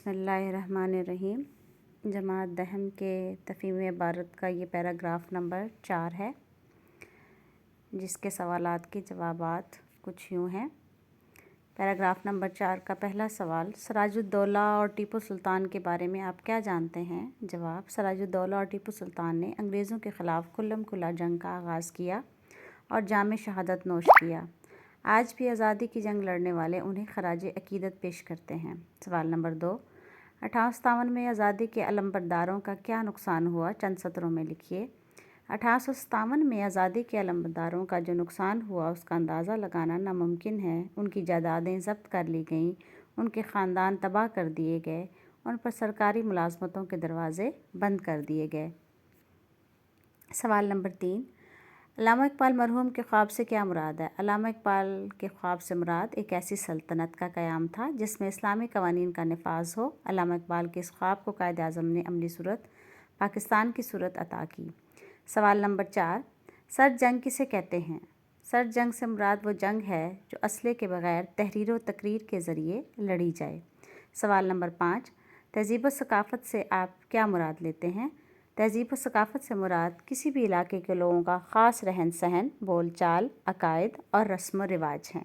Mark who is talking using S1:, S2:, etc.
S1: بسم اللہ الرحمن الرحیم۔ جماعت دہم کے تفہیم عبارت کا یہ پیراگراف نمبر 4 ہے، جس کے سوالات کے جوابات کچھ یوں ہیں۔ پیراگراف نمبر 4 کا پہلا سوال، سراج الدولہ اور ٹیپو سلطان کے بارے میں آپ کیا جانتے ہیں؟ جواب، سراج الدولہ اور ٹیپو سلطان نے انگریزوں کے خلاف کھلم کھلا جنگ کا آغاز کیا اور جام شہادت نوش کیا۔ آج بھی آزادی کی جنگ لڑنے والے انہیں خراج عقیدت پیش کرتے ہیں۔ سوال نمبر 2، 1857 میں آزادی کے علمبرداروں کا کیا نقصان ہوا؟ چند سطروں میں لکھیے۔ 1857 میں آزادی کے علمبرداروں کا جو نقصان ہوا اس کا اندازہ لگانا ناممکن ہے۔ ان کی جائیدادیں ضبط کر لی گئیں، ان کے خاندان تباہ کر دیے گئے، ان پر سرکاری ملازمتوں کے دروازے بند کر دیے گئے۔ سوال نمبر 3، علامہ اقبال مرحوم کے خواب سے کیا مراد ہے؟ علامہ اقبال کے خواب سے مراد ایک ایسی سلطنت کا قیام تھا جس میں اسلامی قوانین کا نفاذ ہو۔ علامہ اقبال کے اس خواب کو قائد اعظم نے عملی صورت پاکستان کی صورت عطا کی۔ سوال نمبر 4، سرد جنگ کسے کہتے ہیں؟ سرد جنگ سے مراد وہ جنگ ہے جو اسلحے کے بغیر تحریر و تقریر کے ذریعے لڑی جائے۔ سوال نمبر 5، تہذیب و ثقافت سے آپ کیا مراد لیتے ہیں؟ تہذیب و ثقافت سے مراد کسی بھی علاقے کے لوگوں کا خاص رہن سہن، بول چال، عقائد اور رسم و رواج ہیں۔